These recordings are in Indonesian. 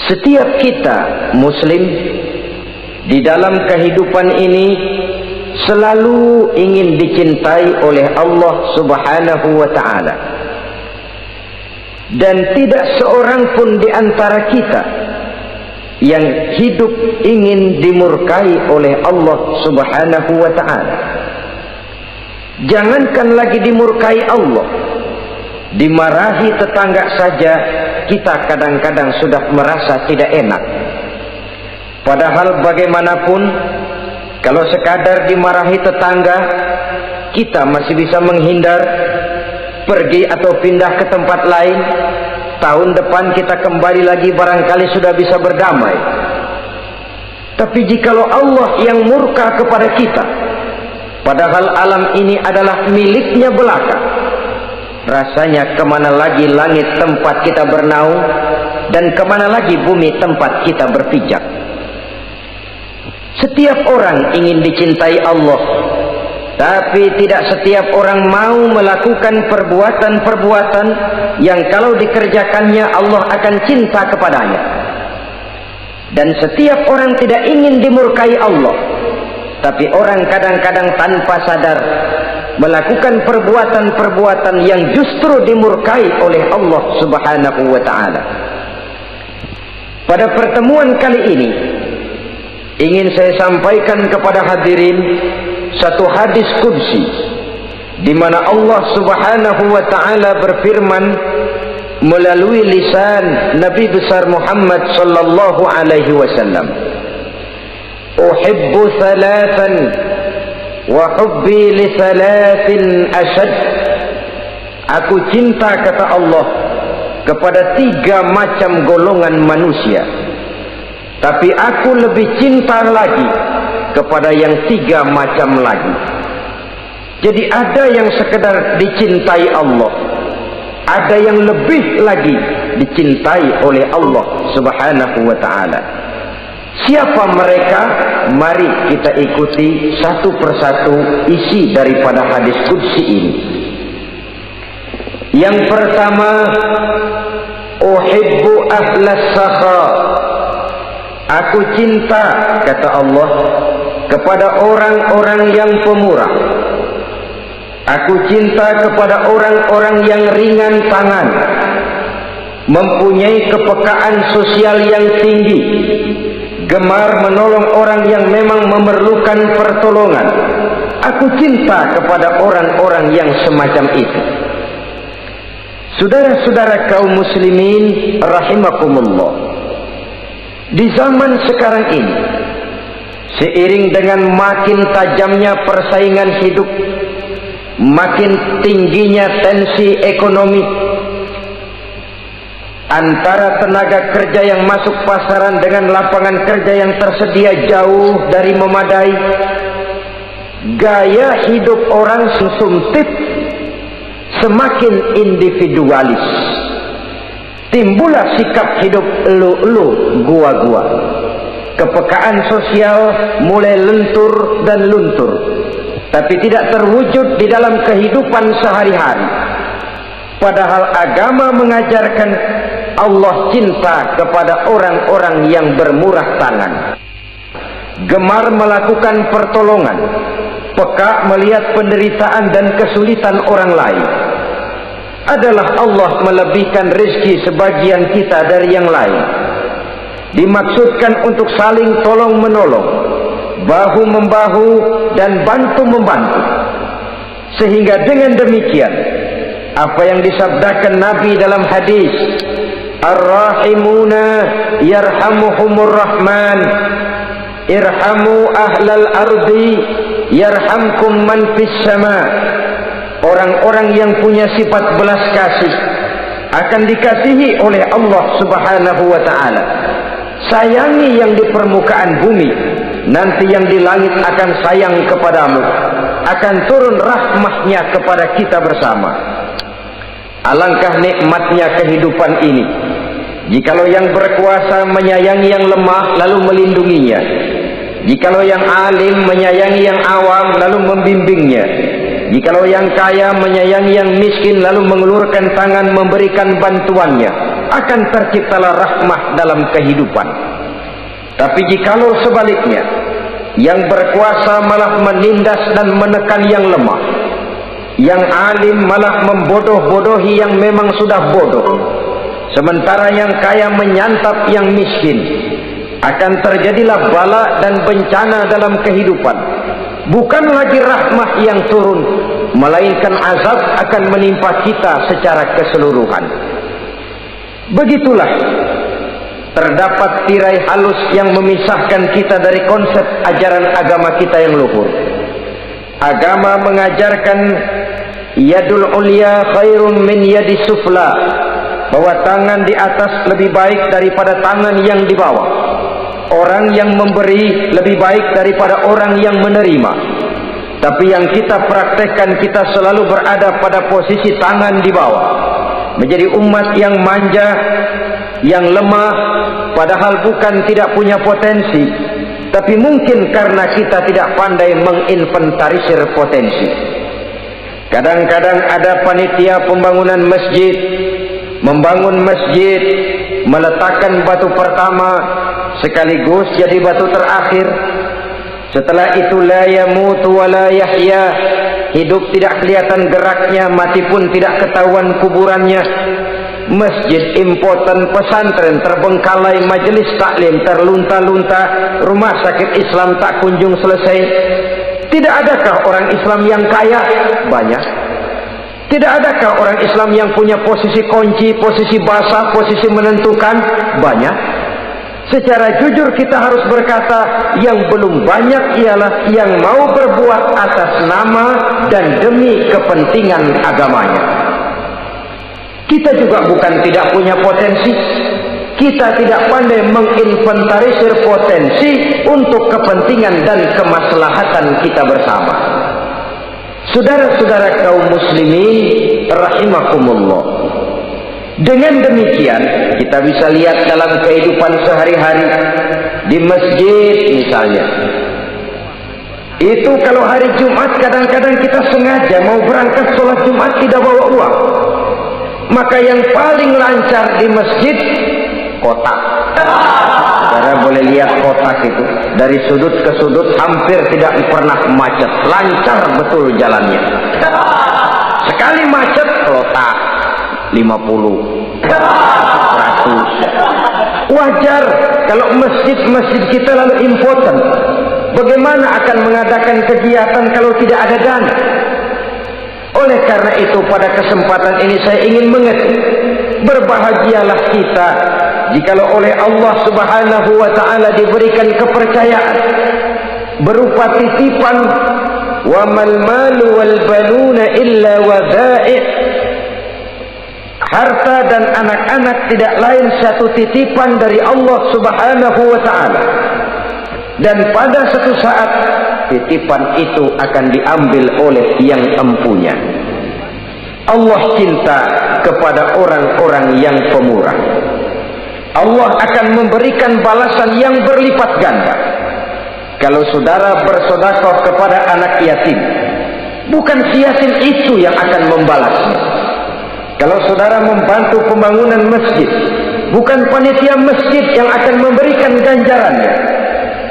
Setiap kita muslim di dalam kehidupan ini selalu ingin dicintai oleh Allah Subhanahu wa ta'ala, dan tidak seorang pun di antara kita yang hidup ingin dimurkai oleh Allah Subhanahu wa ta'ala. Jangankan lagi dimurkai Allah, dimarahi tetangga saja kita kadang-kadang sudah merasa tidak enak. Padahal bagaimanapun, kalau sekadar dimarahi tetangga, kita masih bisa menghindar, pergi atau pindah ke tempat lain. Tahun depan kita kembali lagi, barangkali sudah bisa berdamai. Tapi jikalau Allah yang murka kepada kita, padahal alam ini adalah miliknya belaka, rasanya kemana lagi langit tempat kita bernaung, dan kemana lagi bumi tempat kita berpijak. Setiap orang ingin dicintai Allah, tapi tidak setiap orang mau melakukan perbuatan-perbuatan yang kalau dikerjakannya Allah akan cinta kepadanya. Dan setiap orang tidak ingin dimurkai Allah, tapi orang kadang-kadang tanpa sadar melakukan perbuatan-perbuatan yang justru dimurkai oleh Allah Subhanahu wa ta'ala. Pada pertemuan kali ini ingin saya sampaikan kepada hadirin satu hadis qudsi di mana Allah Subhanahu wa ta'ala berfirman melalui lisan Nabi besar Muhammad sallallahu alaihi wasallam, "Uhibbu thalathan wa hubbi li thalathin ashad." Aku cinta, kata Allah, kepada 3 macam golongan manusia, tapi aku lebih cinta lagi kepada yang 3 macam lagi. Jadi ada yang sekedar dicintai Allah, ada yang lebih lagi dicintai oleh Allah Subhanahu wa ta'ala. Siapa mereka? Mari kita ikuti satu persatu isi daripada hadis qudsi ini. Yang pertama, uhibbu ahlas sakha. Aku cinta, kata Allah, kepada orang-orang yang pemurah. Aku cinta kepada orang-orang yang ringan tangan, mempunyai kepekaan sosial yang tinggi, gemar menolong orang yang memang memerlukan pertolongan. Aku cinta kepada orang-orang yang semacam itu. Saudara-saudara kaum muslimin rahimakumullah, di zaman sekarang ini, seiring dengan makin tajamnya persaingan hidup, makin tingginya tensi ekonomi, antara tenaga kerja yang masuk pasaran dengan lapangan kerja yang tersedia jauh dari memadai, gaya hidup orang sumtip, semakin individualis. Timbullah sikap hidup elu-elu, gua-gua. Kepekaan sosial mulai lentur dan luntur, tapi tidak terwujud di dalam kehidupan sehari-hari. Padahal agama mengajarkan Allah cinta kepada orang-orang yang bermurah tangan, gemar melakukan pertolongan, peka melihat penderitaan dan kesulitan orang lain. Adalah Allah melebihkan rezeki sebagian kita dari yang lain. Dimaksudkan untuk saling tolong menolong, bahu membahu dan bantu membantu. Sehingga dengan demikian, apa yang disabdakan Nabi dalam hadis, "Ar-rahimuna yarhamuhumur rahman, irhamu ahlal ardi yarhamkum man fis sama." Orang-orang yang punya sifat belas kasih akan dikasihi oleh Allah Subhanahu wa ta'ala. Sayangi yang di permukaan bumi, nanti yang di langit akan sayang kepadamu, akan turun rahmahnya kepada kita bersama. Alangkah nikmatnya kehidupan ini, jikalau yang berkuasa menyayangi yang lemah lalu melindunginya, jikalau yang alim menyayangi yang awam lalu membimbingnya, jikalau yang kaya menyayangi yang miskin lalu mengulurkan tangan memberikan bantuannya. akan terciptalah rahmah dalam kehidupan. Tapi jikalau sebaliknya, yang berkuasa malah menindas dan menekan yang lemah, yang alim malah membodoh-bodohi yang memang sudah bodoh, sementara yang kaya menyantap yang miskin, akan terjadilah bala dan bencana dalam kehidupan. Bukan lagi rahmah yang turun, melainkan azab akan menimpa kita secara keseluruhan. Begitulah terdapat tirai halus yang memisahkan kita dari konsep ajaran agama kita yang luhur. Agama mengajarkan yadul ulya khairun min yadi sufla, bahwa tangan di atas lebih baik daripada tangan yang di bawah. Orang yang memberi lebih baik daripada orang yang menerima. Tapi yang kita praktekkan, kita selalu berada pada posisi tangan di bawah, menjadi umat yang manja, yang lemah, padahal bukan tidak punya potensi, tapi mungkin karena kita tidak pandai menginventarisir potensi. Kadang-kadang ada panitia pembangunan masjid, membangun masjid, meletakkan batu pertama sekaligus jadi batu terakhir. Setelah itu la yamutu wa la yahya, hidup tidak kelihatan geraknya, mati pun tidak ketahuan kuburannya. Masjid impoten, pesantren terbengkalai, majelis taklim terlunta-lunta, rumah sakit Islam tak kunjung selesai. Tidak adakah orang Islam yang kaya? Banyak. Tidak adakah orang Islam yang punya posisi kunci, posisi basah, posisi menentukan? Banyak. Secara jujur kita harus berkata, yang belum banyak ialah yang mau berbuat atas nama dan demi kepentingan agamanya. Kita juga bukan tidak punya potensi. Kita tidak pandai menginventarisir potensi untuk kepentingan dan kemaslahatan kita bersama. Saudara-saudara kaum muslimin rahimakumullah. Dengan demikian kita bisa lihat dalam kehidupan sehari-hari di masjid misalnya. Itu kalau hari Jumat kadang-kadang kita sengaja mau berangkat sholat Jumat tidak bawa uang. Maka yang paling lancar di masjid kotak. Saudara boleh lihat kotak itu dari sudut ke sudut hampir tidak pernah macet, lancar betul jalannya. Sekali macet kotak 50, 100. Wajar kalau masjid-masjid kita lalu impoten. Bagaimana akan mengadakan kegiatan kalau tidak ada dana? Oleh karena itu pada kesempatan ini saya ingin mengetik, berbahagialah kita jikalau oleh Allah Subhanahu wa taala diberikan kepercayaan berupa titipan, wa mal malu wal banuna illa wadai'. Harta dan anak-anak tidak lain satu titipan dari Allah Subhanahu wa taala. Dan pada suatu saat titipan itu akan diambil oleh yang empunya. Allah cinta kepada orang-orang yang pemurah. Allah akan memberikan balasan yang berlipat ganda. Kalau saudara bersedekah kepada anak yatim, bukan si yatim itu yang akan membalasnya. Kalau saudara membantu pembangunan masjid, bukan panitia masjid yang akan memberikan ganjarannya.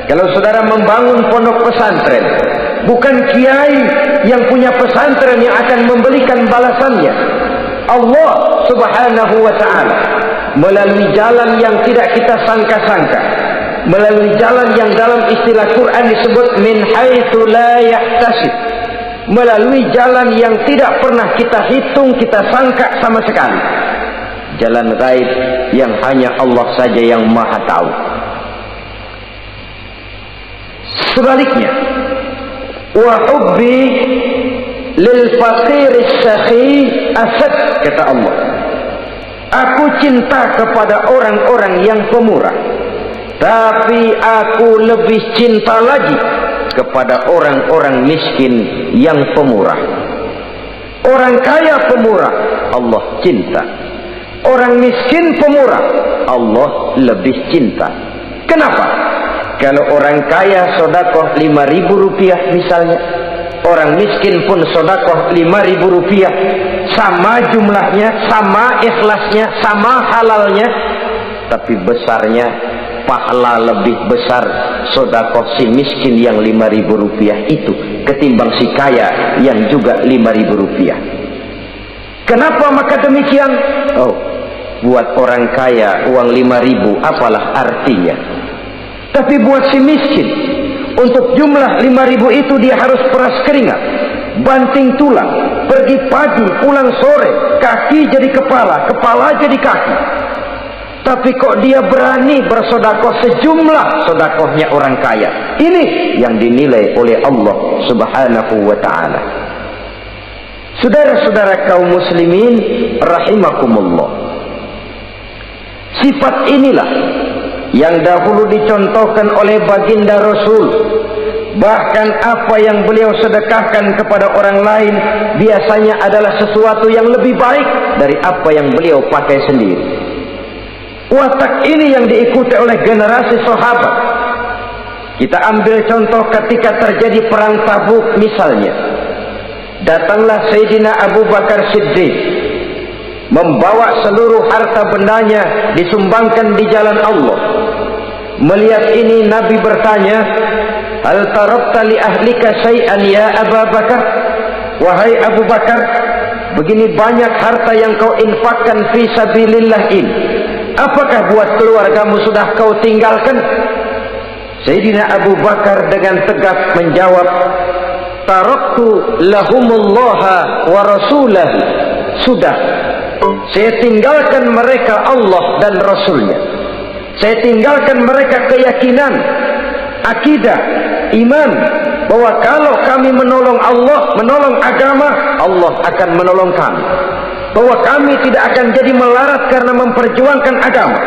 Kalau saudara membangun pondok pesantren, bukan kiai yang punya pesantren yang akan memberikan balasannya. Allah Subhanahu wa taala melalui jalan yang tidak kita sangka-sangka, melalui jalan yang dalam istilah Quran disebut min haitsu la yahtasib, melalui jalan yang tidak pernah kita hitung, kita sangka sama sekali. Jalan gaib yang hanya Allah saja yang maha tahu. Sebaliknya, wa hubbi lil faqir as-sakhi asad, kata Allah. Aku cinta kepada orang-orang yang pemurah, tapi aku lebih cinta lagi kepada orang-orang miskin yang pemurah. Orang kaya pemurah, Allah cinta. Orang miskin pemurah, Allah lebih cinta. Kenapa? Kalau orang kaya sedekah 5.000 rupiah misalnya, orang miskin pun sedekah 5.000 rupiah, sama jumlahnya, sama ikhlasnya, sama halalnya, tapi besarnya pahala lebih besar sedekah si miskin yang 5.000 rupiah itu ketimbang si kaya yang juga 5.000 rupiah. Kenapa maka demikian? Oh, buat orang kaya uang 5.000 apalah artinya, tapi buat si miskin, untuk jumlah 5.000 itu dia harus peras keringat, banting tulang, pergi pagi, pulang sore, kaki jadi kepala, kepala jadi kaki. Tapi kok dia berani bersedekah sejumlah sedekahnya orang kaya. Ini yang dinilai oleh Allah Subhanahu wa ta'ala. Saudara-saudara kaum muslimin rahimakumullah, sifat inilah yang dahulu dicontohkan oleh baginda Rasul. Bahkan apa yang beliau sedekahkan kepada orang lain biasanya adalah sesuatu yang lebih baik dari apa yang beliau pakai sendiri. Watak ini yang diikuti oleh generasi sahabat. Kita ambil contoh ketika terjadi perang Tabuk misalnya. Datanglah Sayyidina Abu Bakar Siddiq, membawa seluruh harta bendanya disumbangkan di jalan Allah. Melihat ini Nabi bertanya, "Hal tarakta li ahlika syai'an ya Abu Bakar?" Wahai Abu Bakar, begini banyak harta yang kau infakkan fi sabilillah ini, apakah buat keluargamu sudah kau tinggalkan? Sayyidina Abu Bakar dengan tegas menjawab, "Taraktu lahumullaha wa rasulahu." Sudah, saya tinggalkan mereka Allah dan Rasulnya. Saya tinggalkan mereka keyakinan, akidah, iman, bahwa kalau kami menolong Allah, menolong agama, Allah akan menolong kami. Bahwa kami tidak akan jadi melarat karena memperjuangkan agama.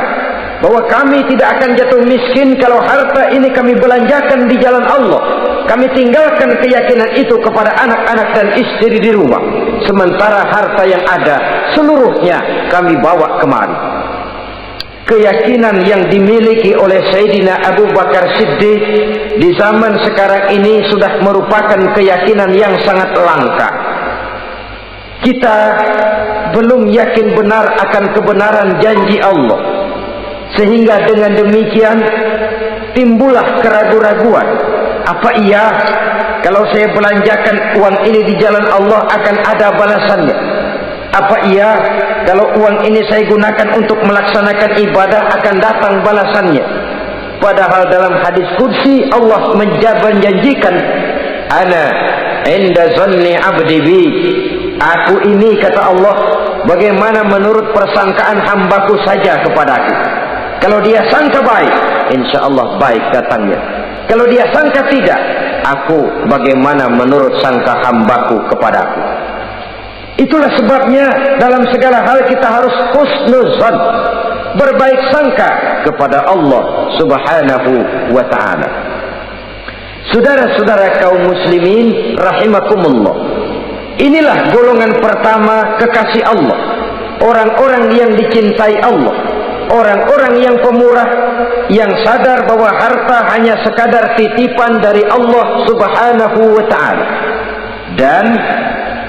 Bahwa kami tidak akan jatuh miskin kalau harta ini kami belanjakan di jalan Allah. Kami tinggalkan keyakinan itu kepada anak-anak dan istri di rumah. Sementara harta yang ada seluruhnya kami bawa kemari. Keyakinan yang dimiliki oleh Sayyidina Abu Bakar Siddiq di zaman sekarang ini sudah merupakan keyakinan yang sangat langka. Kita belum yakin benar akan kebenaran janji Allah, sehingga dengan demikian timbullah keraguan-raguan. Apa iya kalau saya belanjakan uang ini di jalan Allah akan ada balasannya? Apa iya kalau uang ini saya gunakan untuk melaksanakan ibadah akan datang balasannya? Padahal dalam hadis qudsi Allah menjanjikan, "Ana inda zanni 'abdi bi." Aku ini, kata Allah, bagaimana menurut persangkaan hambaku saja kepadaku. Kalau dia sangka baik, insya Allah baik datangnya. Kalau dia sangka tidak, aku bagaimana menurut sangka hambaku kepadaku. Itulah sebabnya dalam segala hal kita harus husnuzan, berbaik sangka kepada Allah Subhanahu wa ta'ala. Saudara-saudara kaum muslimin rahimakumullah, inilah golongan pertama kekasih Allah, orang-orang yang dicintai Allah, orang-orang yang pemurah, yang sadar bahwa harta hanya sekadar titipan dari Allah Subhanahu wa ta'ala. Dan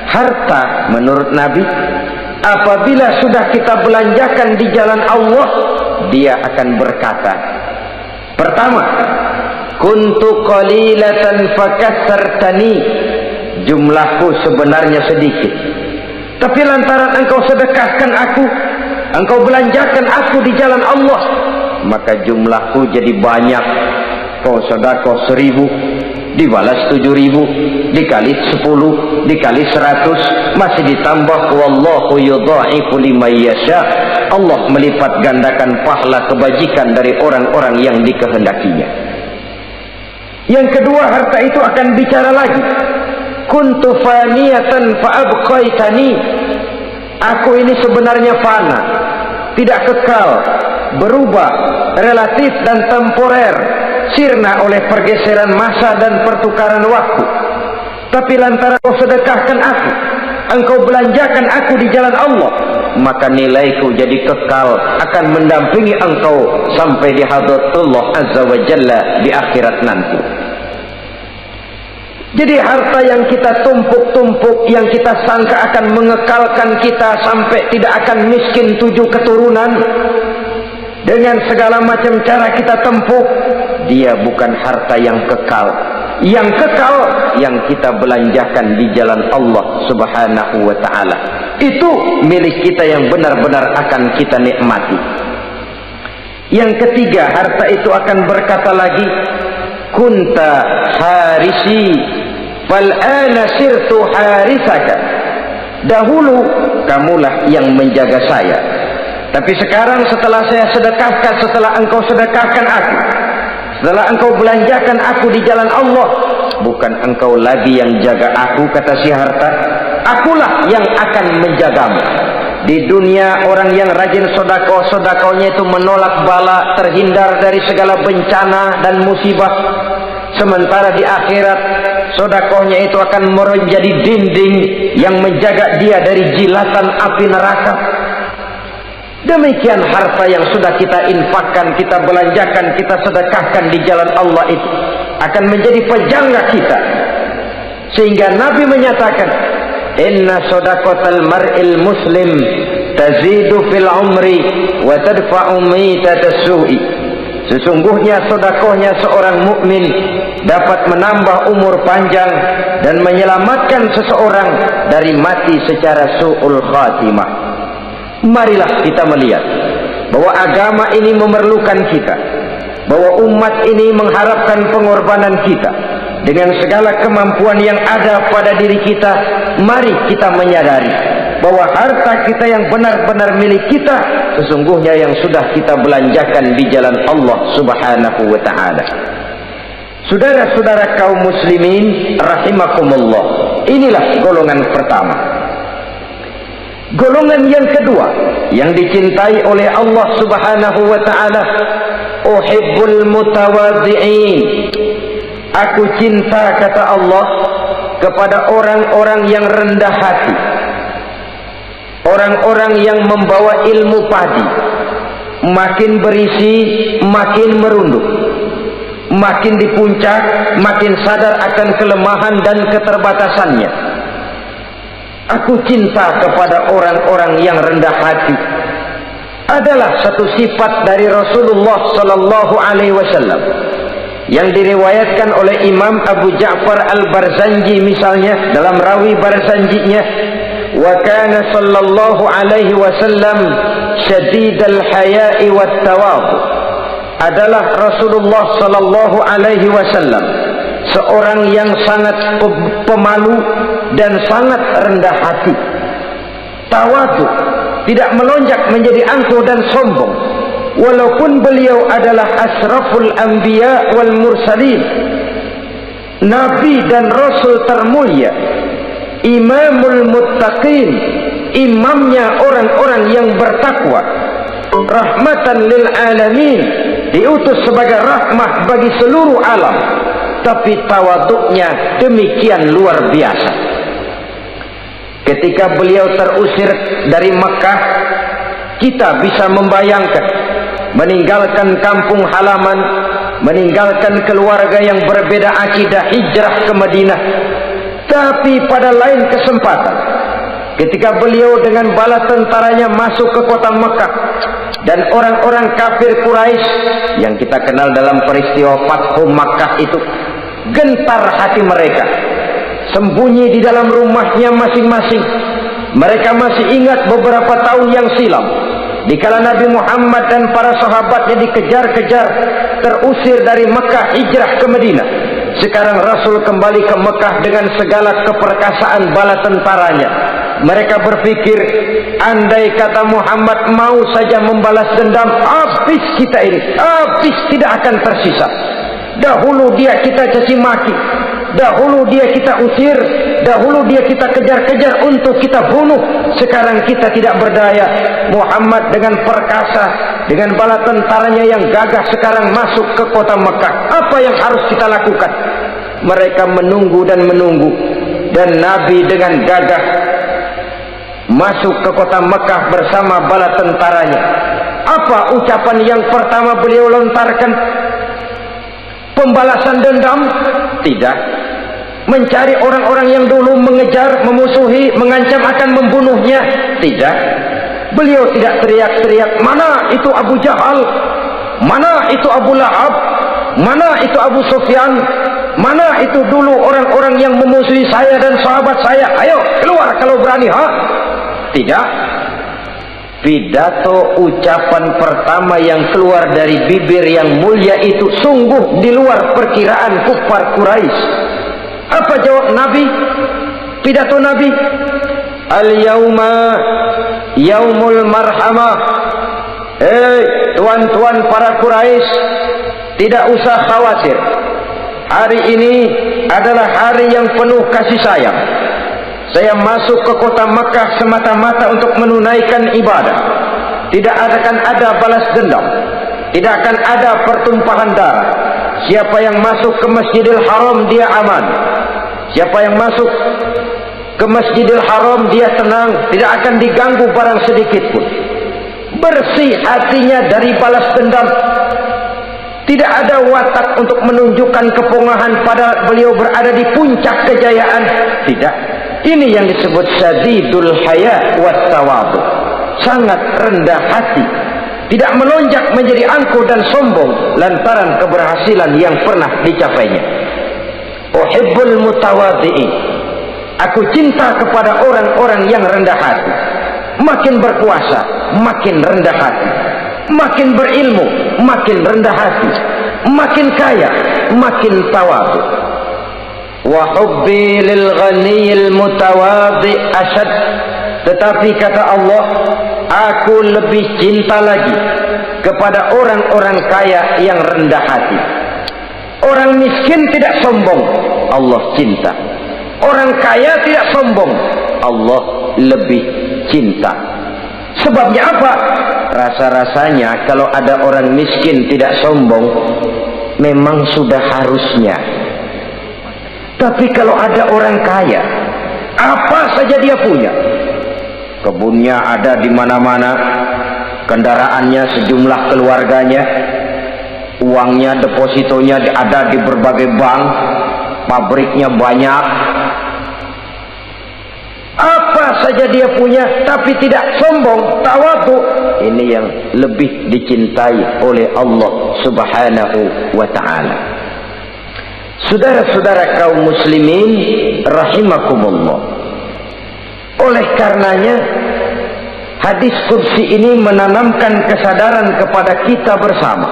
harta menurut Nabi, apabila sudah kita belanjakan di jalan Allah, dia akan berkata, pertama, kuntu qalilatan fakassartani, jumlahku sebenarnya sedikit, tapi lantaran engkau sedekahkan aku, engkau belanjakan aku di jalan Allah, maka jumlahku jadi banyak. Kau sedekah 1.000, dibalas 7.000, dikali 10, dikali 100, masih ditambah wallahu yudha'ifu liman yasha. Allah melipat gandakan pahala kebajikan dari orang-orang yang dikehendakinya. Yang kedua, harta itu akan bicara lagi. Kuntu faniyatan fa'abqaitani, aku ini sebenarnya fana, tidak kekal, berubah, relatif dan temporer, sirna oleh pergeseran masa dan pertukaran waktu. Tapi lantaran kau sedekahkan aku, engkau belanjakan aku di jalan Allah, maka nilaiku jadi kekal, akan mendampingi engkau sampai di hadrat Allah Azza wa Jalla di akhirat nanti. Jadi harta yang kita tumpuk-tumpuk, yang kita sangka akan mengekalkan kita sampai tidak akan miskin 7 keturunan, dengan segala macam cara kita tempuh, dia bukan harta yang kekal. Yang kekal yang kita belanjakan di jalan Allah Subhanahu wa ta'ala. Itu milik kita yang benar-benar akan kita nikmati. Yang ketiga, harta itu akan berkata lagi, kunta harisi fal'ana sirtu harisaka. Dahulu kamulah yang menjaga saya, tapi sekarang setelah saya sedekahkan, setelah engkau sedekahkan aku, setelah engkau belanjakan aku di jalan Allah, bukan engkau lagi yang jaga aku, kata si harta, akulah yang akan menjagamu. Di dunia orang yang rajin sedekah, sedekahnya itu menolak bala, terhindar dari segala bencana dan musibah. Sementara di akhirat, sedekahnya itu akan menjadi dinding yang menjaga dia dari jilatan api neraka. Demikian harta yang sudah kita infakkan, kita belanjakan, kita sedekahkan di jalan Allah itu akan menjadi pejangga kita. Sehingga Nabi menyatakan, inna sadaqatal mar'il muslim tazidu fil umri wa tadfa'u mitatas su'i. Sesungguhnya sedekahnya seorang mukmin dapat menambah umur panjang dan menyelamatkan seseorang dari mati secara su'ul khatimah. Marilah kita melihat bahwa agama ini memerlukan kita, bahwa umat ini mengharapkan pengorbanan kita. Dengan segala kemampuan yang ada pada diri kita, mari kita menyadari bahwa harta kita yang benar-benar milik kita, sesungguhnya yang sudah kita belanjakan di jalan Allah Subhanahu wa ta'ala. Saudara-saudara kaum muslimin rahimakumullah, inilah golongan pertama. Golongan yang kedua yang dicintai oleh Allah Subhanahu wa ta'ala, uhibbul mutawadhi'in. Aku cinta, kata Allah, kepada orang-orang yang rendah hati, orang-orang yang membawa ilmu padi, makin berisi makin merunduk, makin di puncak makin sadar akan kelemahan dan keterbatasannya. Aku cinta kepada orang-orang yang rendah hati. Adalah satu sifat dari Rasulullah sallallahu alaihi wasallam yang diriwayatkan oleh Imam Abu Ja'far Al-Barzanji misalnya dalam rawi Barzanjinya, wa kana sallallahu alaihi wasallam syadidal haya'i wat tawadhu. Adalah Rasulullah sallallahu alaihi wasallam seorang yang sangat pemalu dan sangat rendah hati. Tawadhu, tidak melonjak menjadi angkuh dan sombong. Walaupun beliau adalah asraful anbiya wal mursalin, nabi dan rasul termulia, imamul muttaqin, imamnya orang-orang yang bertakwa, rahmatan lil alamin, diutus sebagai rahmah bagi seluruh alam, tapi tawaduknya demikian luar biasa. Ketika beliau terusir dari Mekah, kita bisa membayangkan meninggalkan kampung halaman, meninggalkan keluarga yang berbeda akidah, hijrah ke Madinah. Tapi pada lain kesempatan, ketika beliau dengan bala tentaranya masuk ke kota Mekah, dan orang-orang kafir Quraisy yang kita kenal dalam peristiwa Fathu Makkah itu, gentar hati mereka, sembunyi di dalam rumahnya masing-masing. Mereka masih ingat beberapa tahun yang silam, dikala Nabi Muhammad dan para sahabatnya dikejar-kejar, terusir dari Mekah, hijrah ke Madinah. Sekarang Rasul kembali ke Mekah dengan segala keperkasaan bala tentaranya. Mereka berpikir, andai kata Muhammad mau saja membalas dendam, habis kita ini, habis, tidak akan tersisa. Dahulu dia kita caci maki, dahulu dia kita usir, dahulu dia kita kejar-kejar untuk kita bunuh. Sekarang kita tidak berdaya. Muhammad dengan perkasa, dengan bala tentaranya yang gagah sekarang masuk ke kota Mekah. Apa yang harus kita lakukan? Mereka menunggu dan menunggu, dan Nabi dengan gagah masuk ke kota Mekah bersama bala tentaranya. Apa ucapan yang pertama beliau lontarkan? Pembalasan dendam? Tidak. mencari orang-orang yang dulu mengejar, memusuhi, mengancam akan membunuhnya. Tidak. Beliau tidak teriak-teriak, mana itu Abu Jahal, mana itu Abu Lahab, mana itu Abu Sufyan, mana itu dulu orang-orang yang memusuhi saya dan sahabat saya, ayo keluar kalau berani. Tidak. Pidato ucapan pertama yang keluar dari bibir yang mulia itu sungguh di luar perkiraan kufar Quraisy. Apa jawab Nabi? Pidato Nabi, al-yauma yaumul marhamah. Tuan-tuan para Quraisy, tidak usah khawatir. Hari ini adalah hari yang penuh kasih sayang. Saya masuk ke kota Makkah semata-mata untuk menunaikan ibadah. Tidak akan ada balas dendam, tidak akan ada pertumpahan darah. Siapa yang masuk ke Masjidil Haram dia aman. Siapa yang masuk ke Masjidil Haram dia tenang, tidak akan diganggu barang sedikit pun. Bersih hatinya dari balas dendam. Tidak ada watak untuk menunjukkan kepongahan pada beliau berada di puncak kejayaan. Tidak. Ini yang disebut sadidul haya wat tawadhu. Sangat rendah hati, tidak melonjak menjadi angkuh dan sombong lantaran keberhasilan yang pernah dicapainya. Uhibbul mutawadhi'in. Aku cinta kepada orang-orang yang rendah hati. Makin berkuasa, makin rendah hati. Makin berilmu, makin rendah hati. Makin kaya, makin tawadhu. Wa hubbi lil ghaniyil mutawadhi ashad. Tetapi kata Allah, aku lebih cinta lagi kepada orang-orang kaya yang rendah hati. Orang miskin tidak sombong, Allah cinta. Orang kaya tidak sombong, Allah lebih cinta. Sebabnya apa? Rasa-rasanya kalau ada orang miskin tidak sombong, memang sudah harusnya. Tapi kalau ada orang kaya, apa saja dia punya. Kebunnya ada di mana-mana, kendaraannya sejumlah keluarganya, uangnya, depositonya ada di berbagai bank, pabriknya banyak. Apa saja dia punya, tapi tidak sombong, tawadhu. Ini yang lebih dicintai oleh Allah Subhanahu wa ta'ala. Saudara-saudara kaum muslimin rahimakumullah. Oleh karenanya hadis qudsi ini menanamkan kesadaran kepada kita bersama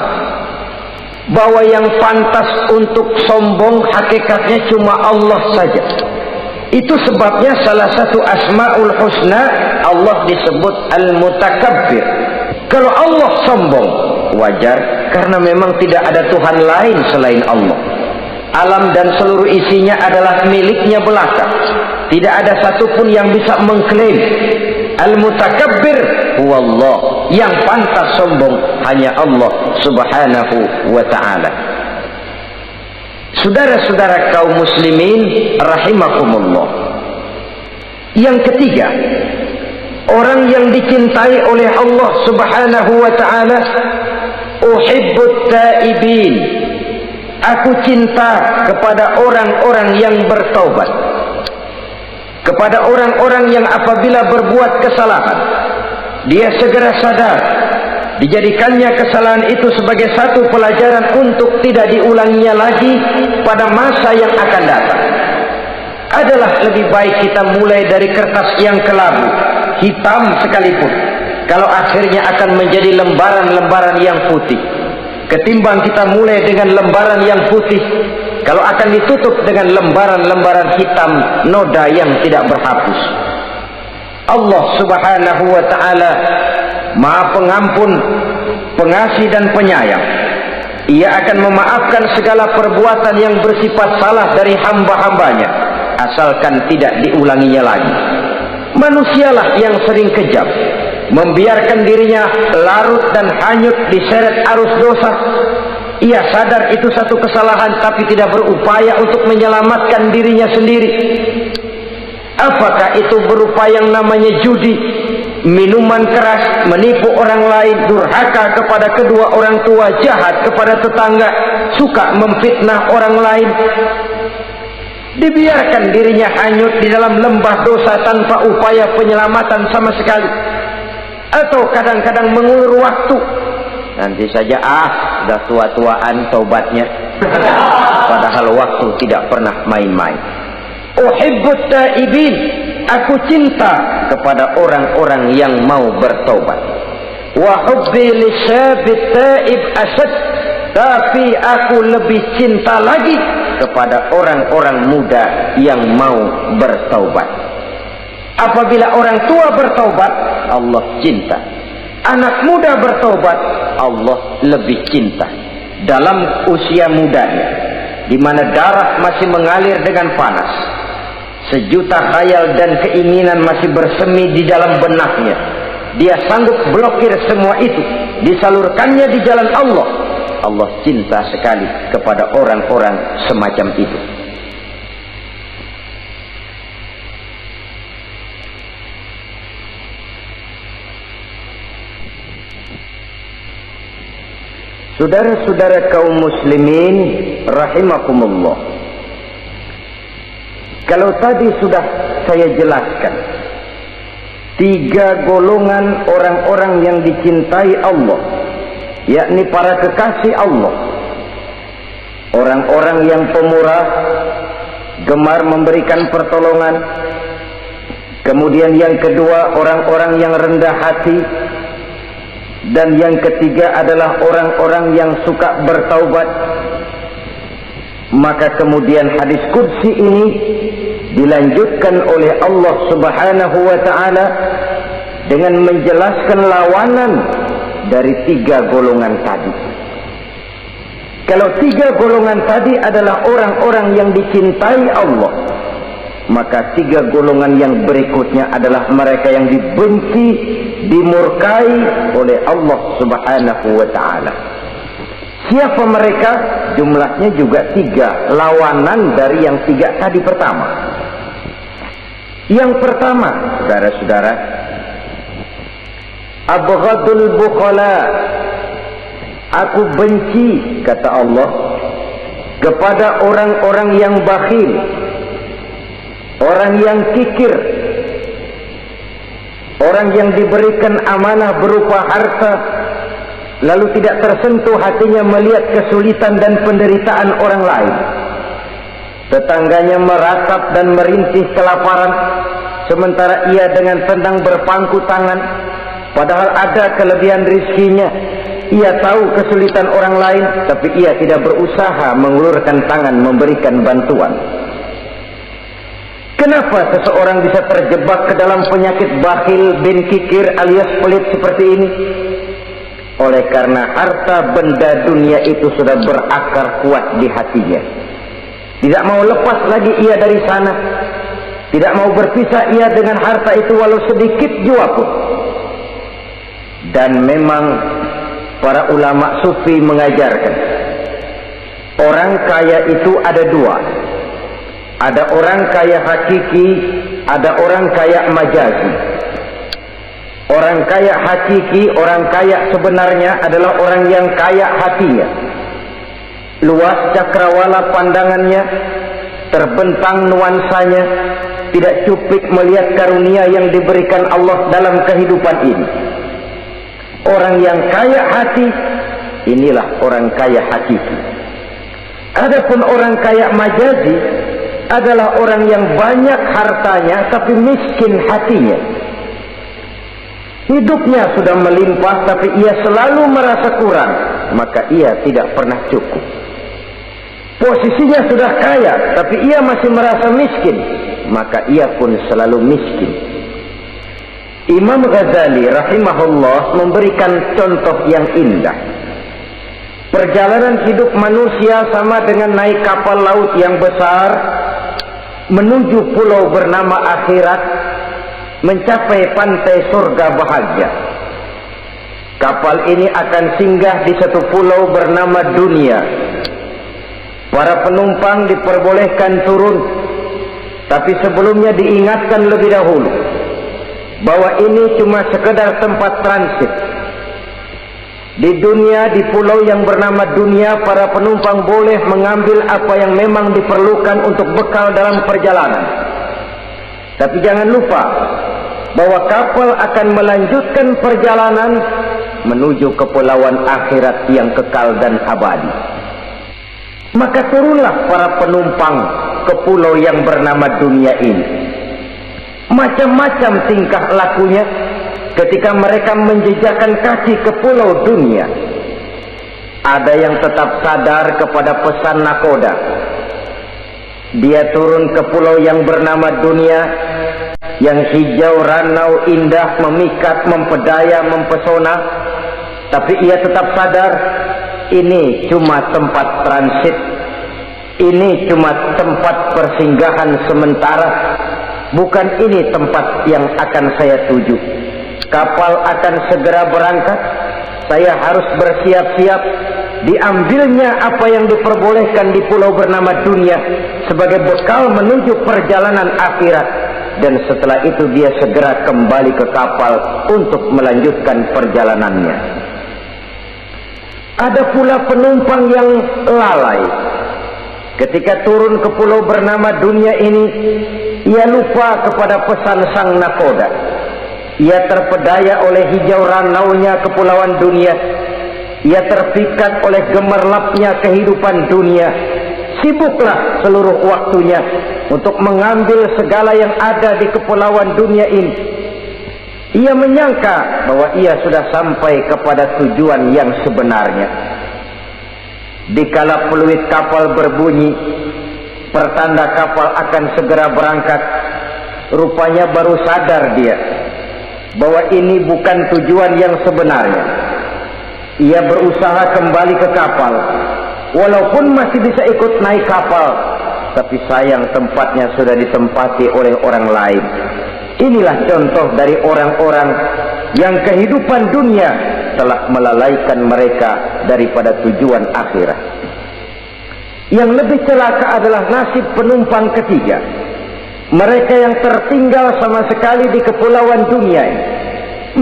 bahwa yang pantas untuk sombong hakikatnya cuma Allah saja. Itu sebabnya salah satu asmaul husna Allah disebut al-mutakabbir. Kalau Allah sombong wajar, karena memang tidak ada Tuhan lain selain Allah. Alam dan seluruh isinya adalah miliknya belaka. Tidak ada satupun yang bisa mengklaim. Al-mutakabbir huwallah. Yang pantas sombong hanya Allah Subhanahu wa ta'ala. Saudara-saudara kaum muslimin rahimakumullah. Yang ketiga, orang yang dicintai oleh Allah Subhanahu wa ta'ala, uhibbut taibin. Aku cinta kepada orang-orang yang bertaubat, kepada orang-orang yang apabila berbuat kesalahan dia segera sadar, dijadikannya kesalahan itu sebagai satu pelajaran untuk tidak diulanginya lagi pada masa yang akan datang. Adalah lebih baik kita mulai dari kertas yang kelabu, hitam sekalipun, kalau akhirnya akan menjadi lembaran-lembaran yang putih, ketimbang kita mulai dengan lembaran yang putih, kalau akan ditutup dengan lembaran-lembaran hitam noda yang tidak berhapus. Allah Subhanahu wa ta'ala Maha Pengampun, Pengasih dan Penyayang. Ia akan memaafkan segala perbuatan yang bersifat salah dari hamba-hambanya, asalkan tidak diulanginya lagi. Manusialah yang sering kejam, membiarkan dirinya larut dan hanyut diseret arus dosa. Ia sadar itu satu kesalahan, tapi tidak berupaya untuk menyelamatkan dirinya sendiri. Apakah itu berupa yang namanya judi, minuman keras, menipu orang lain, durhaka kepada kedua orang tua, jahat kepada tetangga, suka memfitnah orang lain. Dibiarkan dirinya hanyut di dalam lembah dosa tanpa upaya penyelamatan sama sekali. Atau kadang-kadang mengulur waktu. Nanti saja sudah tua-tuaan taubatnya. Padahal waktu tidak pernah main-main. Uhibbut taibin, aku cinta kepada orang-orang yang mau bertaubat. Wa hubbi lisyabit taib asad, tapi aku lebih cinta lagi kepada orang-orang muda yang mau bertaubat. Apabila orang tua bertaubat, Allah cinta. Anak muda bertaubat, Allah lebih cinta. Dalam usia mudanya, di mana darah masih mengalir dengan panas, sejuta khayal dan keinginan masih bersemi di dalam benaknya, dia sanggup blokir semua itu, disalurkannya di jalan Allah. Allah cinta sekali kepada orang-orang semacam itu. Saudara-saudara kaum muslimin rahimakumullah, kalau tadi sudah saya jelaskan 3 golongan orang-orang yang dicintai Allah, yakni para kekasih Allah, orang-orang yang pemurah, gemar memberikan pertolongan. Kemudian yang kedua, orang-orang yang rendah hati. Dan yang ketiga adalah orang-orang yang suka bertaubat. Maka kemudian hadis qudsi ini dilanjutkan oleh Allah Subhanahu wa ta'ala dengan menjelaskan lawanan dari 3 golongan tadi. Kalau 3 golongan tadi adalah orang-orang yang dicintai Allah, maka 3 golongan yang berikutnya adalah mereka yang dibenci, dimurkai oleh Allah Subhanahu wa ta'ala. Siapa mereka? Jumlahnya juga 3, lawanan dari yang 3 tadi pertama. Yang pertama, saudara-saudara, abghadul bukhala, aku benci, kata Allah, kepada orang-orang yang bakhil, orang yang kikir, orang yang diberikan amanah berupa harta, lalu tidak tersentuh hatinya melihat kesulitan dan penderitaan orang lain. Tetangganya meratap dan merintih kelaparan, sementara ia dengan tenang berpangku tangan, padahal ada kelebihan rizkinya. Ia tahu kesulitan orang lain, tapi ia tidak berusaha mengulurkan tangan memberikan bantuan. Kenapa seseorang bisa terjebak ke dalam penyakit bakhil bin kikir alias pelit seperti ini? Oleh karena harta benda dunia itu sudah berakar kuat di hatinya. Tidak mau lepas lagi ia dari sana. Tidak mau berpisah ia dengan harta itu walau sedikit jua pun. Dan memang para ulama sufi mengajarkan, orang kaya itu ada 2. Ada orang kaya hakiki, ada orang kaya majazi. Orang kaya hakiki, orang kaya sebenarnya adalah orang yang kaya hatinya. Luas cakrawala pandangannya, terbentang nuansanya, tidak cuplik melihat karunia yang diberikan Allah dalam kehidupan ini. Orang yang kaya hati, inilah orang kaya hakiki. Adapun orang kaya majazi adalah orang yang banyak hartanya tapi miskin hatinya. Hidupnya sudah melimpah tapi ia selalu merasa kurang, maka ia tidak pernah cukup. Posisinya sudah kaya tapi ia masih merasa miskin, maka ia pun selalu miskin. Imam Ghazali rahimahullah memberikan contoh yang indah. Perjalanan hidup manusia sama dengan naik kapal laut yang besar menuju pulau bernama akhirat, mencapai pantai surga bahagia. Kapal ini akan singgah di satu pulau bernama dunia. Para penumpang diperbolehkan turun, tapi sebelumnya diingatkan lebih dahulu bahwa ini cuma sekedar tempat transit. Di dunia, di pulau yang bernama dunia, para penumpang boleh mengambil apa yang memang diperlukan untuk bekal dalam perjalanan. Tapi jangan lupa bahwa kapal akan melanjutkan perjalanan menuju kepulauan akhirat yang kekal dan abadi. Maka turunlah para penumpang ke pulau yang bernama dunia ini. Macam-macam tingkah lakunya ketika mereka menjejakkan kaki ke pulau dunia. Ada yang tetap sadar kepada pesan nakoda. Dia turun ke pulau yang bernama dunia, yang hijau, ranau, indah, memikat, mempedaya, mempesona. Tapi ia tetap sadar, ini cuma tempat transit, ini cuma tempat persinggahan sementara, bukan ini tempat yang akan saya tuju. Kapal akan segera berangkat, saya harus bersiap-siap. Diambilnya apa yang diperbolehkan di pulau bernama dunia sebagai bekal menuju perjalanan akhirat, dan setelah itu dia segera kembali ke kapal untuk melanjutkan perjalanannya. Ada pula penumpang yang lalai. Ketika turun ke pulau bernama dunia ini, ia lupa kepada pesan sang nakoda. Ia terpedaya oleh hijau ranaunya kepulauan dunia. Ia terpikat oleh gemerlapnya kehidupan dunia. Sibuklah seluruh waktunya untuk mengambil segala yang ada di kepulauan dunia ini. Ia menyangka bahwa ia sudah sampai kepada tujuan yang sebenarnya. Dikala peluit kapal berbunyi, pertanda kapal akan segera berangkat, rupanya baru sadar dia bahwa ini bukan tujuan yang sebenarnya. Ia berusaha kembali ke kapal, walaupun masih bisa ikut naik kapal, tapi sayang tempatnya sudah ditempati oleh orang lain. Inilah contoh dari orang-orang yang kehidupan dunia telah melalaikan mereka daripada tujuan akhirat. Yang lebih celaka adalah nasib penumpang ketiga, mereka yang tertinggal sama sekali di kepulauan dunia ini.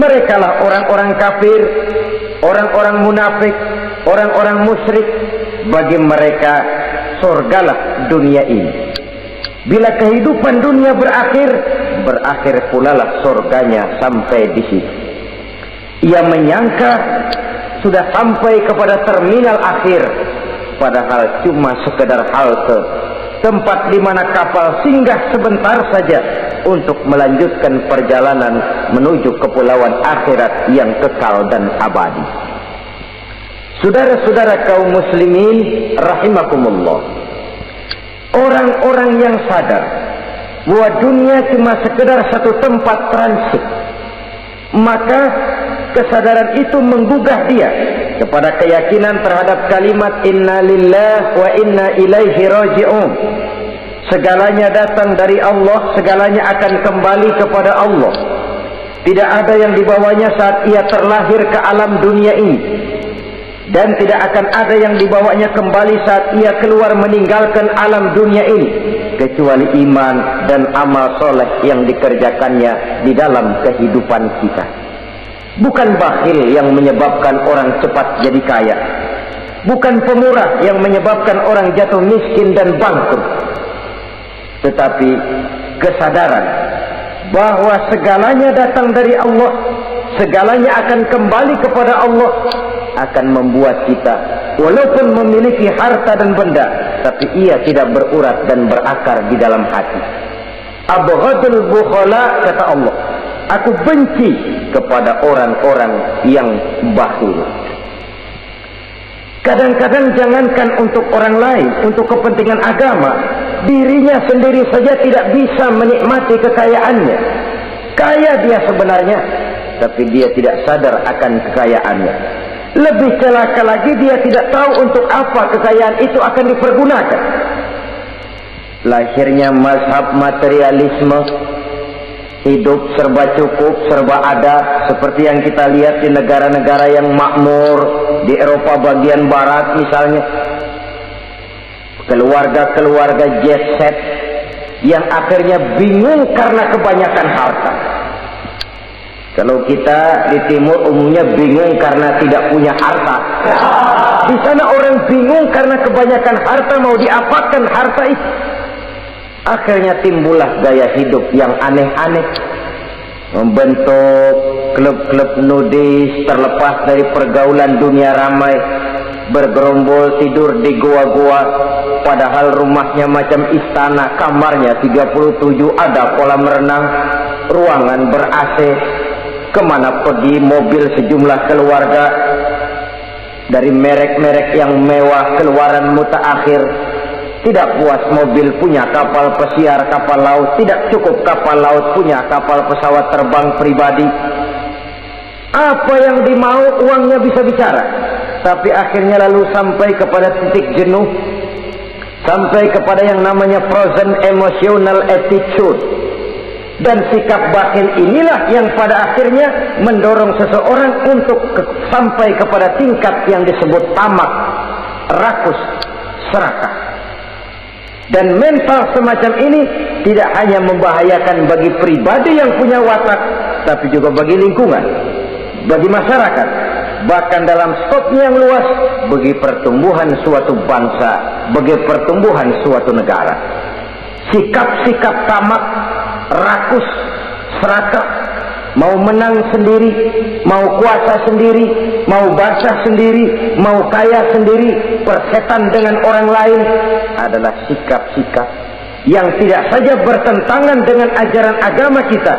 Mereka lah orang-orang kafir, orang-orang munafik, orang-orang musyrik. Bagi mereka surgalah dunia ini. Bila kehidupan dunia berakhir, berakhir pula lah surganya sampai di situ. Ia menyangka sudah sampai kepada terminal akhir, padahal cuma sekedar halte, tempat di mana kapal singgah sebentar saja untuk melanjutkan perjalanan menuju kepulauan akhirat yang kekal dan abadi. Saudara-saudara kaum muslimin rahimakumullah, orang-orang yang sadar bahwa dunia cuma sekedar satu tempat transit, maka kesadaran itu menggugah dia kepada keyakinan terhadap kalimat inna lillahi wa inna ilaihi raji'un. Segalanya datang dari Allah, segalanya akan kembali kepada Allah. Tidak ada yang dibawanya saat ia terlahir ke alam dunia ini, dan tidak akan ada yang dibawanya kembali saat ia keluar meninggalkan alam dunia ini, kecuali iman dan amal soleh yang dikerjakannya di dalam kehidupan kita. Bukan bakhil yang menyebabkan orang cepat jadi kaya, bukan pemurah yang menyebabkan orang jatuh miskin dan bangkrut, tetapi kesadaran bahwa segalanya datang dari Allah, segalanya akan kembali kepada Allah, akan membuat kita walaupun memiliki harta dan benda, tapi ia tidak berurat dan berakar di dalam hati. Abghadul bukhala, kata Allah, aku benci kepada orang-orang yang bakhil. Kadang-kadang jangankan untuk orang lain, untuk kepentingan agama, dirinya sendiri saja tidak bisa menikmati kekayaannya. Kaya dia sebenarnya, tapi dia tidak sadar akan kekayaannya. Lebih celaka lagi, dia tidak tahu untuk apa kekayaan itu akan dipergunakan. Lahirnya mazhab materialisme, hidup serba cukup, serba ada, seperti yang kita lihat di negara-negara yang makmur, di Eropa bagian barat misalnya. Keluarga-keluarga jet set yang akhirnya bingung karena kebanyakan harta. Kalau kita di timur umumnya bingung karena tidak punya harta. Di sana orang bingung karena kebanyakan harta, mau diapakan harta itu. Akhirnya timbullah gaya hidup yang aneh-aneh. Membentuk klub-klub nudis terlepas dari pergaulan dunia ramai. Bergerombol tidur di goa-goa. Padahal rumahnya macam istana, kamarnya 37, ada kolam renang, ruangan ber-AC. Kemana pergi mobil sejumlah keluarga. Dari merek-merek yang mewah, keluaran mutaakhir. Tidak puas mobil, punya kapal pesiar, kapal laut. Tidak cukup kapal laut, punya kapal pesawat terbang pribadi. Apa yang dimau, uangnya bisa bicara. Tapi akhirnya lalu sampai kepada titik jenuh. Sampai kepada yang namanya frozen emotional attitude. Dan sikap bakhil inilah yang pada akhirnya mendorong seseorang untuk sampai kepada tingkat yang disebut tamak, rakus, serakah. Dan mental semacam ini tidak hanya membahayakan bagi pribadi yang punya watak, tapi juga bagi lingkungan, bagi masyarakat, bahkan dalam skopnya yang luas, bagi pertumbuhan suatu bangsa, bagi pertumbuhan suatu negara. Sikap-sikap tamak, rakus, serakah, mau menang sendiri, mau kuasa sendiri, mau basah sendiri, mau kaya sendiri, persetan dengan orang lain, adalah sikap-sikap yang tidak saja bertentangan dengan ajaran agama kita,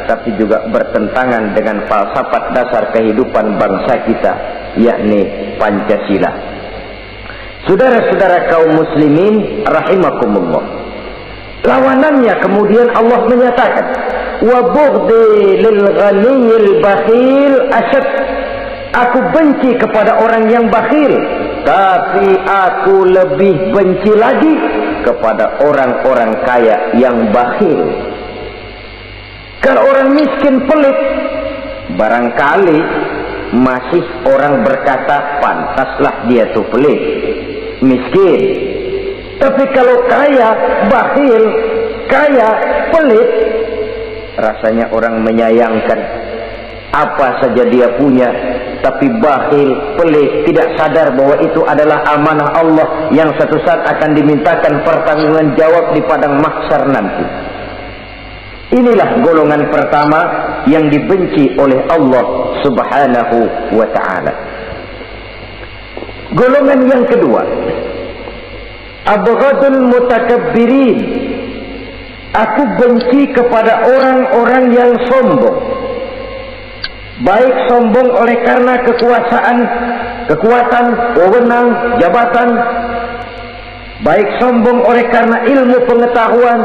tapi juga bertentangan dengan falsafat dasar kehidupan bangsa kita, yakni Pancasila. Saudara-saudara kaum muslimin rahimakumullah. Lawanannya kemudian Allah menyatakan, wa bughdi lil ghaniyil bakhil asyad. Aku benci kepada orang yang bakhil, tapi aku lebih benci lagi kepada orang-orang kaya yang bakhil. Kalau orang miskin pelit, barangkali masih orang berkata pantaslah dia tuh pelit, miskin. Tapi kalau kaya, bakhil, kaya, pelit, rasanya orang menyayangkan. Apa saja dia punya, tapi bakhil, pelit, tidak sadar bahwa itu adalah amanah Allah yang satu saat akan dimintakan pertanggungan jawab di padang mahsyar nanti. Inilah golongan pertama yang dibenci oleh Allah Subhanahu wa ta'ala. Golongan yang kedua, abghadul mutakabbirin. Aku benci kepada orang-orang yang sombong. Baik sombong oleh karena kekuasaan, kekuatan, wewenang, jabatan. Baik sombong oleh karena ilmu pengetahuan,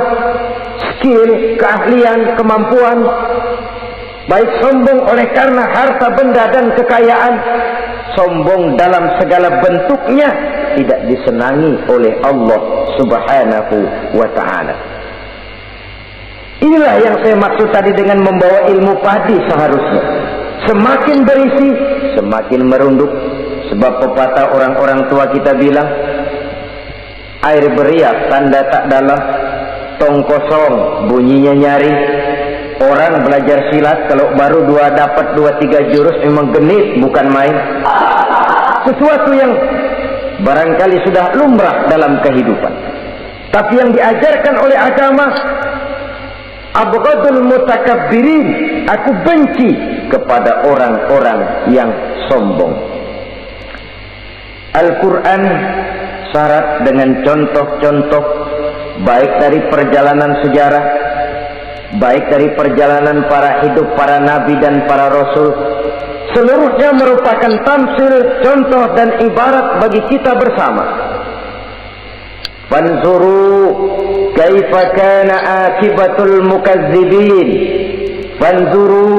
skill, keahlian, kemampuan. Baik sombong oleh karena harta benda dan kekayaan. Sombong dalam segala bentuknya tidak disenangi oleh Allah Subhanahu wa ta'ala. Inilah yang saya maksud tadi dengan membawa ilmu padi seharusnya. Semakin berisi, semakin merunduk. Sebab pepatah orang-orang tua kita bilang, air beriak tanda tak dalam, tong kosong bunyinya nyari. Orang belajar silat kalau baru dapat 2-3 jurus memang genit, bukan main. Sesuatu yang barangkali sudah lumrah dalam kehidupan. Tapi yang diajarkan oleh agama, abghadul mutakabbirin, aku benci kepada orang-orang yang sombong. Al-Quran syarat dengan contoh-contoh, baik dari perjalanan sejarah, baik dari perjalanan para nabi dan para rasul. Seluruhnya merupakan tamsil, contoh dan ibarat bagi kita bersama. Fanzuru kaifa kana akibatul mukazzibin. Fanzuru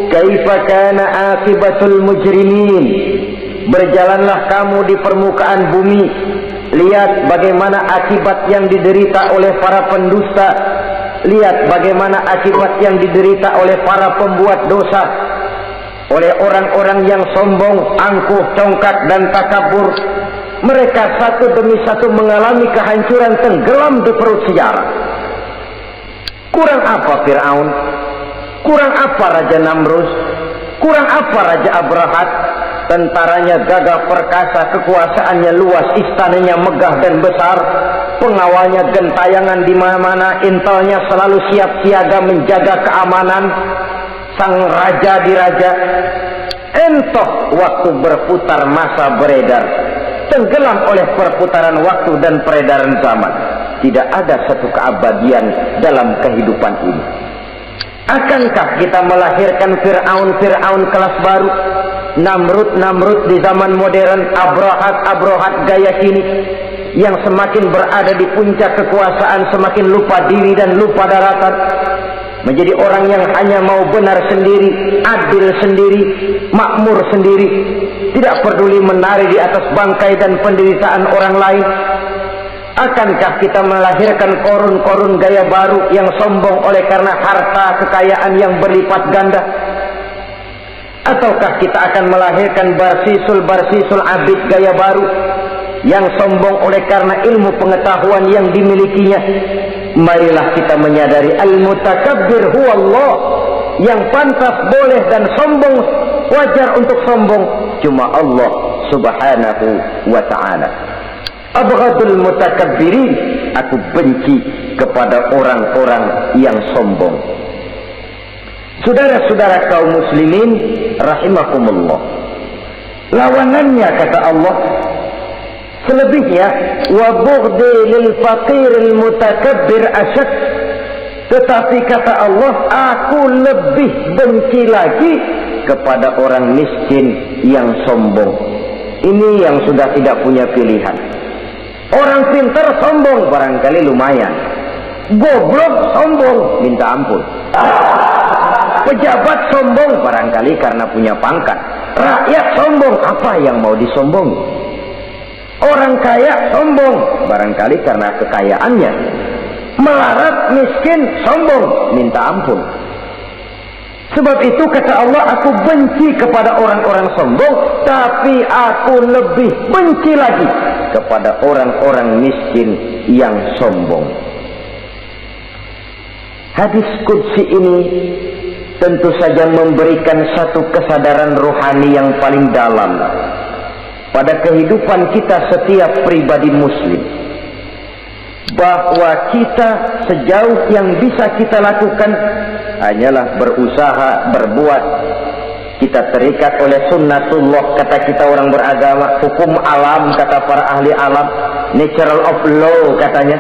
kaifa kana akibatul mujrimin. Berjalanlah kamu di permukaan bumi, lihat bagaimana akibat yang diderita oleh para pendusta. Lihat bagaimana akibat yang diderita oleh para pembuat dosa, oleh orang-orang yang sombong, angkuh, congkak dan takabur. Mereka satu demi satu mengalami kehancuran, tenggelam di perut sejarah. Kurang apa Fir'aun? Kurang apa Raja Namrus? Kurang apa Raja Abrahat? Tentaranya gagah perkasa, kekuasaannya luas, istananya megah dan besar, pengawalnya gentayangan di mana-mana, intelnya selalu siap siaga menjaga keamanan. Sang raja diraja, entoh waktu berputar masa beredar, tenggelam oleh perputaran waktu dan peredaran zaman. Tidak ada satu keabadian dalam kehidupan ini. Akankah kita melahirkan Fir'aun kelas baru, Namrud di zaman modern, Abrahat gaya kini, yang semakin berada di puncak kekuasaan semakin lupa diri dan lupa daratan, menjadi orang yang hanya mau benar sendiri, adil sendiri, makmur sendiri, tidak peduli menari di atas bangkai dan penderitaan orang lain? Akankah kita melahirkan korun gaya baru yang sombong oleh karena harta kekayaan yang berlipat ganda? Ataukah kita akan melahirkan barsisul abid gaya baru yang sombong oleh karena ilmu pengetahuan yang dimilikinya? Marilah kita menyadari al-mutakabbir huwa Allah. Yang pantas, boleh dan sombong, wajar untuk sombong, cuma Allah subhanahu wa ta'ala. Abghadul mutakabbirin, aku benci kepada orang-orang yang sombong. Saudara-saudara kaum muslimin rahimakumullah, lawanannya kata Allah, selebihnya wa bughdi lil faqiril mutakabbir asyad. Tetapi kata Allah, aku lebih benci lagi kepada orang miskin yang sombong. Ini yang sudah tidak punya pilihan. Orang pintar sombong barangkali lumayan, goblok sombong minta ampun, pejabat sombong barangkali karena punya pangkat, rakyat sombong apa yang mau disombongi, orang kaya sombong barangkali karena kekayaannya, melarat miskin sombong minta ampun. Sebab itu kata Allah, aku benci kepada orang-orang sombong, tapi aku lebih benci lagi kepada orang-orang miskin yang sombong. Hadis qudsi ini tentu saja memberikan satu kesadaran rohani yang paling dalam pada kehidupan kita setiap pribadi muslim, bahwa kita sejauh yang bisa kita lakukan hanyalah berusaha berbuat. Kita terikat oleh sunnatullah, kata kita orang beragama, hukum alam kata para ahli alam, natural of law katanya.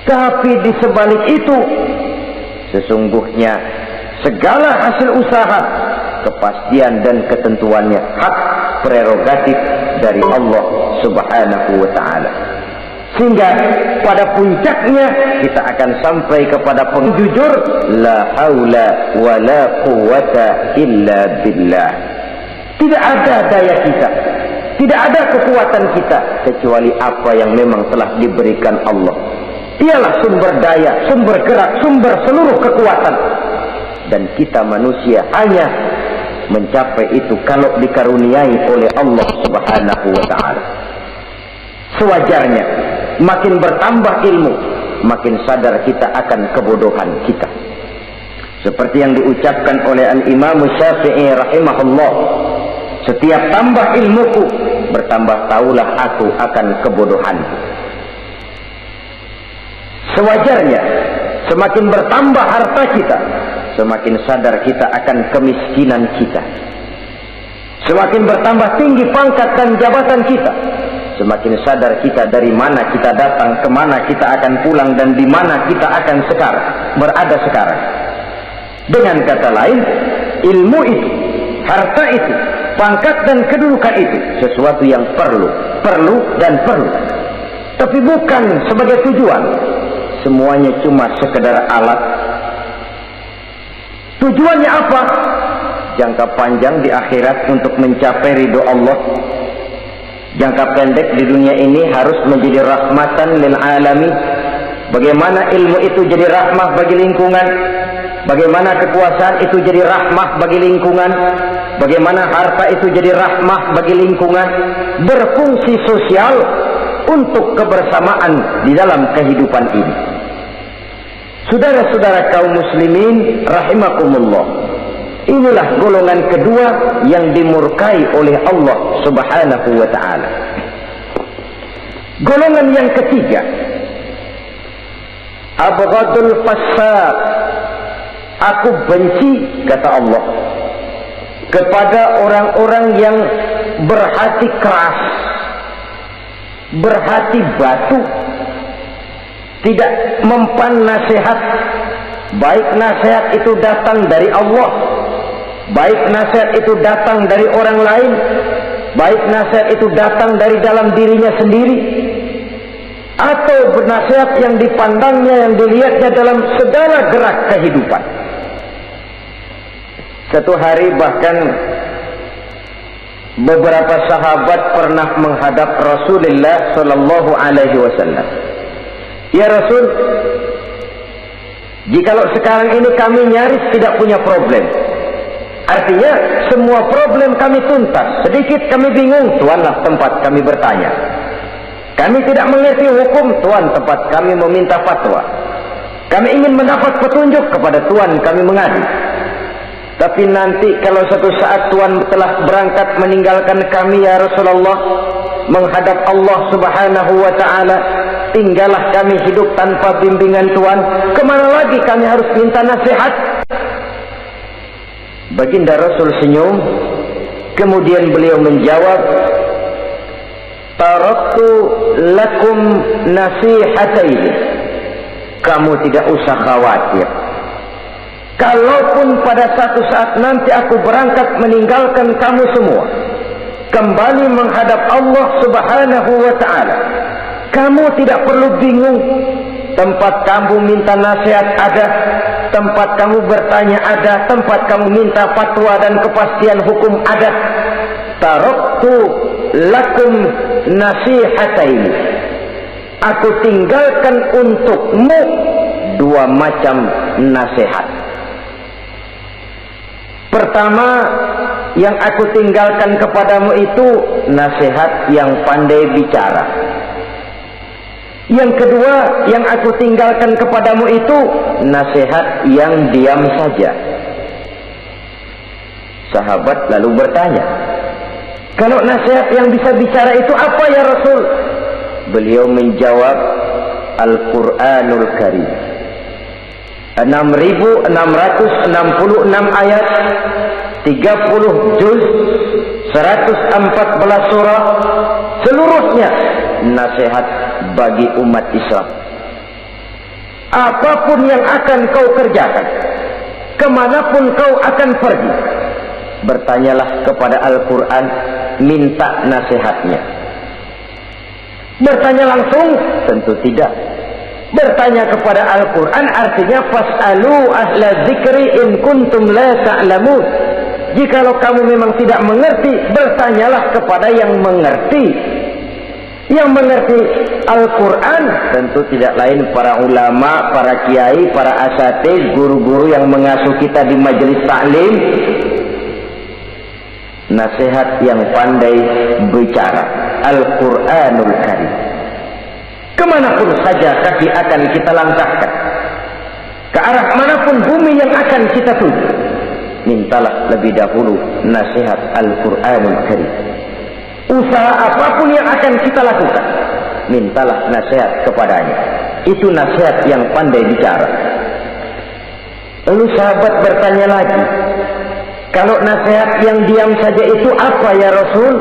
Tapi di sebalik itu sesungguhnya segala hasil usaha, kepastian dan ketentuannya hak prerogatif dari Allah subhanahu wa ta'ala. Sehingga pada puncaknya kita akan sampai kepada penjujur la haula wa la quwata illa billah. Tidak ada daya kita, tidak ada kekuatan kita kecuali apa yang memang telah diberikan Allah. Dialah sumber daya, sumber gerak, sumber seluruh kekuatan. Dan kita manusia hanya mencapai itu kalau dikaruniai oleh Allah subhanahu wa ta'ala. Sewajarnya makin bertambah ilmu, makin sadar kita akan kebodohan kita. Seperti yang diucapkan oleh Al-Imam Syafi'i rahimahullah, setiap tambah ilmuku, bertambah taulah aku akan kebodohanku. Sewajarnya semakin bertambah harta kita, semakin sadar kita akan kemiskinan kita. Semakin bertambah tinggi pangkat dan jabatan kita, semakin sadar kita dari mana kita datang, kemana kita akan pulang, dan di mana kita akan berada sekarang. Dengan kata lain, ilmu itu, harta itu, pangkat dan kedudukan itu sesuatu yang perlu dan perlu. Tapi bukan sebagai tujuan. Semuanya cuma sekedar alat. Tujuannya apa? Jangka panjang di akhirat untuk mencapai ridho Allah. Jangka pendek di dunia ini harus menjadi rahmatan lil alamin. Bagaimana ilmu itu jadi rahmah bagi lingkungan, bagaimana kekuasaan itu jadi rahmah bagi lingkungan, bagaimana harta itu jadi rahmah bagi lingkungan, berfungsi sosial untuk kebersamaan di dalam kehidupan ini. Saudara-saudara kaum muslimin rahimakumullah, inilah golongan kedua yang dimurkai oleh Allah Subhanahu wa ta'ala. Golongan yang ketiga, abghadul fasaq, aku benci, kata Allah, kepada orang-orang yang berhati keras, berhati batu, tidak mempan nasihat, baik nasihat itu datang dari Allah, baik nasihat itu datang dari orang lain, baik nasihat itu datang dari dalam dirinya sendiri, atau nasihat yang dipandangnya, yang dilihatnya dalam segala gerak kehidupan. Satu hari bahkan beberapa sahabat pernah menghadap Rasulullah sallallahu alaihi wasallam. Ya Rasul, jikalau sekarang ini kami nyaris tidak punya problem, artinya semua problem kami tuntas, sedikit kami bingung, Tuanlah tempat kami bertanya. Kami tidak mengerti hukum, Tuan tempat kami meminta fatwa. Kami ingin mendapat petunjuk, kepada Tuan kami mengadu. Tapi nanti kalau satu saat Tuan telah berangkat meninggalkan kami ya Rasulullah, menghadap Allah Subhanahu wa ta'ala, tinggallah kami hidup tanpa bimbingan Tuan, kemana lagi kami harus minta nasihat? Baginda Rasul senyum, kemudian beliau menjawab, taraktu lakum nasihataini, kamu tidak usah khawatir. Kalaupun pada satu saat nanti aku berangkat meninggalkan kamu semua, kembali menghadap Allah Subhanahu wa ta'ala, kamu tidak perlu bingung. Tempat kamu minta nasihat ada, tempat kamu bertanya ada, tempat kamu minta fatwa dan kepastian hukum ada. Taraktu lakum nasihataini, aku tinggalkan untukmu dua macam nasihat. Pertama, yang aku tinggalkan kepadamu itu nasihat yang pandai bicara. Yang kedua, yang aku tinggalkan kepadamu itu nasihat yang diam saja. Sahabat lalu bertanya, kalau nasihat yang bisa bicara itu apa ya Rasul? Beliau menjawab, Al-Quranul Karim. 6.666 ayat, 30 juz, 114 surah, seluruhnya nasihat bagi umat Islam. Apapun yang akan kau kerjakan, kemanapun kau akan pergi, bertanyalah kepada Al-Quran, minta nasihatnya. Bertanya langsung? Tentu tidak. Bertanya kepada Al-Quran artinya fas'alu ahla dzikri in kuntum la ta'lamun. Jikalau kamu memang tidak mengerti, bertanyalah kepada yang mengerti. Yang mengerti Al-Quran tentu tidak lain para ulama, para kiai, para asatidz, guru-guru yang mengasuh kita di majelis taklim. Nasihat yang pandai bicara, Al-Quranul Karim. Kemanapun saja kaki akan kita langkahkan, ke arah manapun bumi yang akan kita tuju, mintalah lebih dahulu nasihat Al-Quranul Karim. Usaha apapun yang akan kita lakukan, mintalah nasihat kepadanya. Itu nasihat yang pandai bicara. Lalu sahabat bertanya lagi, kalau nasihat yang diam saja itu apa ya Rasul?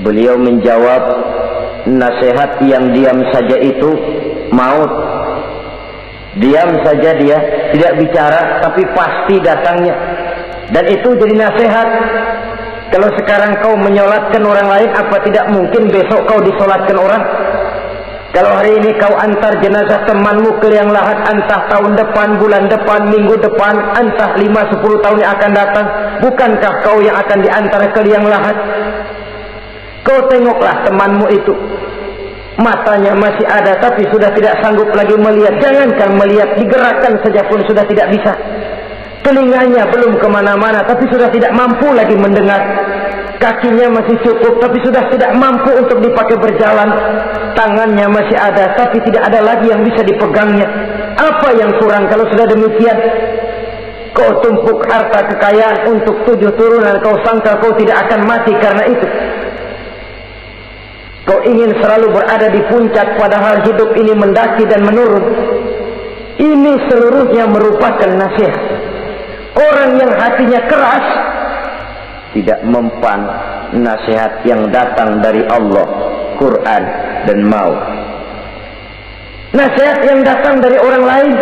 Beliau menjawab, nasihat yang diam saja itu maut. Diam saja dia, tidak bicara, tapi pasti datangnya. Dan itu jadi nasihat. Kalau sekarang kau menyolatkan orang lain, apa tidak mungkin besok kau disolatkan orang? Kalau hari ini kau antar jenazah temanmu ke liang lahat, entah tahun depan, bulan depan, minggu depan, entah 5-10 tahun yang akan datang, bukankah kau yang akan diantar ke liang lahat? Kau tengoklah temanmu itu, matanya masih ada tapi sudah tidak sanggup lagi melihat. Jangankan melihat, digerakkan saja pun sudah tidak bisa. Telinganya belum kemana-mana tapi sudah tidak mampu lagi mendengar. Kakinya masih cukup tapi sudah tidak mampu untuk dipakai berjalan. Tangannya masih ada tapi tidak ada lagi yang bisa dipegangnya. Apa yang kurang kalau sudah demikian? Kau tumpuk harta kekayaan untuk 7 turunan, kau sangka kau tidak akan mati karena itu. Kau ingin selalu berada di puncak, padahal hidup ini mendaki dan menurun. Ini seluruhnya merupakan nasihat. Orang yang hatinya keras tidak mempan nasihat yang datang dari Allah, Quran dan maut. Nasihat yang datang dari orang lain,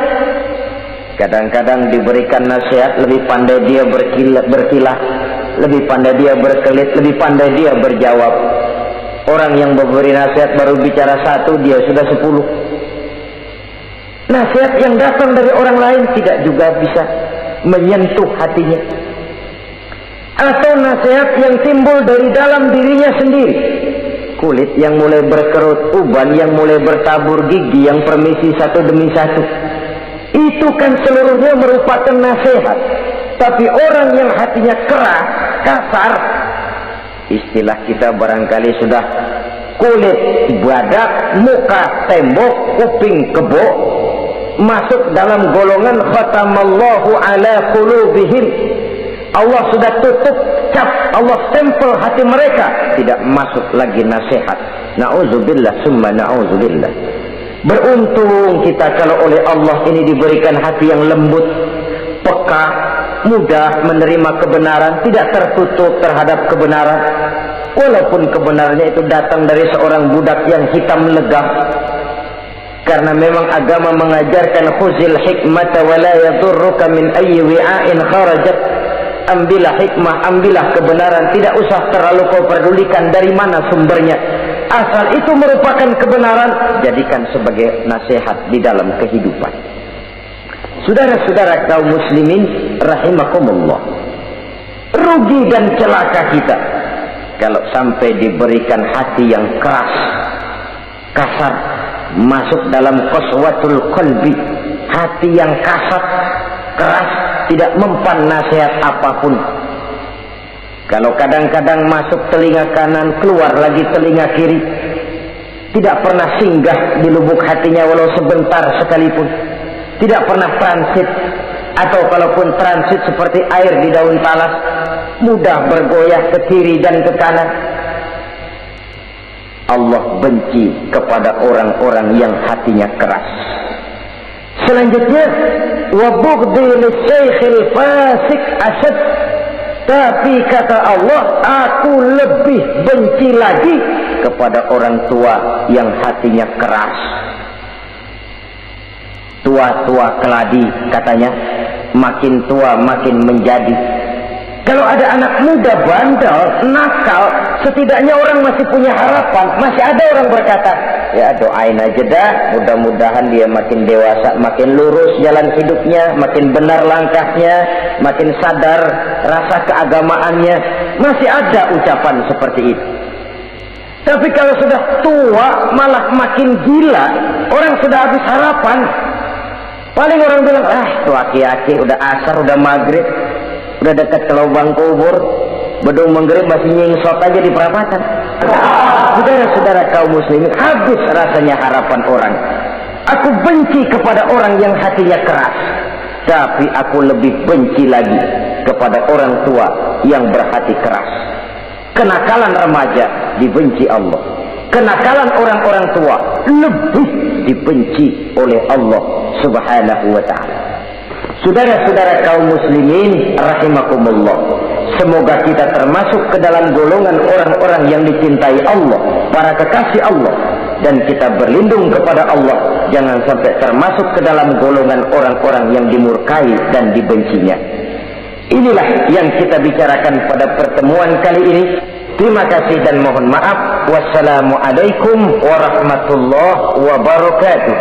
kadang-kadang diberikan nasihat, lebih pandai dia berkilah, lebih pandai dia berkelit, lebih pandai dia berjawab. Orang yang memberi nasihat baru bicara 1, dia sudah 10. Nasihat yang datang dari orang lain tidak juga bisa menyentuh hatinya. Atau nasihat yang timbul dari dalam dirinya sendiri. Kulit yang mulai berkerut, uban yang mulai bertabur, gigi yang permisi satu demi satu. Itu kan seluruhnya merupakan nasihat. Tapi orang yang hatinya keras, kasar, istilah kita barangkali sudah kulit badak, muka tembok, kuping kebo, masuk dalam golongan khatamallahu ala qulubihim. Allah sudah tutup cap, Allah stempel hati mereka, tidak masuk lagi nasihat. Na'udzubillah summa na'udzubillah. Beruntung kita kalau oleh Allah ini diberikan hati yang lembut, peka, mudah menerima kebenaran, tidak tertutup terhadap kebenaran. Walaupun kebenarannya itu datang dari seorang budak yang hitam legam. Karena memang agama mengajarkan khuzil hikmata wa la yadurruka min ayyi wi'ain kharajat. Ambillah hikmah, ambillah kebenaran, tidak usah terlalu kau pedulikan dari mana sumbernya. Asal itu merupakan kebenaran, jadikan sebagai nasihat di dalam kehidupan. Saudara-saudara kaum muslimin rahimakumullah, rugi dan celaka kita kalau sampai diberikan hati yang keras, kasar, masuk dalam qaswatul qalbi, hati yang kasar, keras, tidak mempan nasihat apapun. Kalau kadang-kadang masuk telinga kanan, keluar lagi telinga kiri, tidak pernah singgah di lubuk hatinya walau sebentar sekalipun, tidak pernah transit, atau kalaupun transit seperti air di daun talas, mudah bergoyah ke kiri dan ke kanan. Allah benci kepada orang-orang yang hatinya keras. Selanjutnya, wa bughdhi lisaykhil fasik asad. Tapi kata Allah, aku lebih benci lagi kepada orang tua yang hatinya keras. Tua-tua keladi katanya, makin tua makin menjadi. Kalau ada anak muda bandel, nakal, setidaknya orang masih punya harapan. Masih ada orang berkata, ya doain aja dah, mudah-mudahan dia makin dewasa, makin lurus jalan hidupnya, makin benar langkahnya, makin sadar rasa keagamaannya. Masih ada ucapan seperti itu. Tapi kalau sudah tua malah makin gila, orang sudah habis harapan. Paling orang bilang, tuh aki-aki udah asar, udah maghrib, udah dekat ke lubang kubur, bedung maghrib masih nyingsot aja di perapatan. Saudara-saudara kaum muslimin, habis rasanya harapan orang. Aku benci kepada orang yang hatinya keras, tapi aku lebih benci lagi kepada orang tua yang berhati keras. Kenakalan remaja dibenci Allah, kenakalan orang-orang tua lebih dibenci oleh Allah Subhanahu wa ta'ala. Saudara-saudara kaum muslimin rahimakumullah, semoga kita termasuk ke dalam golongan orang-orang yang dicintai Allah, para kekasih Allah, dan kita berlindung kepada Allah jangan sampai termasuk ke dalam golongan orang-orang yang dimurkai dan dibencinya. Inilah yang kita bicarakan pada pertemuan kali ini. Terima kasih dan mohon maaf. Wassalamualaikum warahmatullahi wabarakatuh.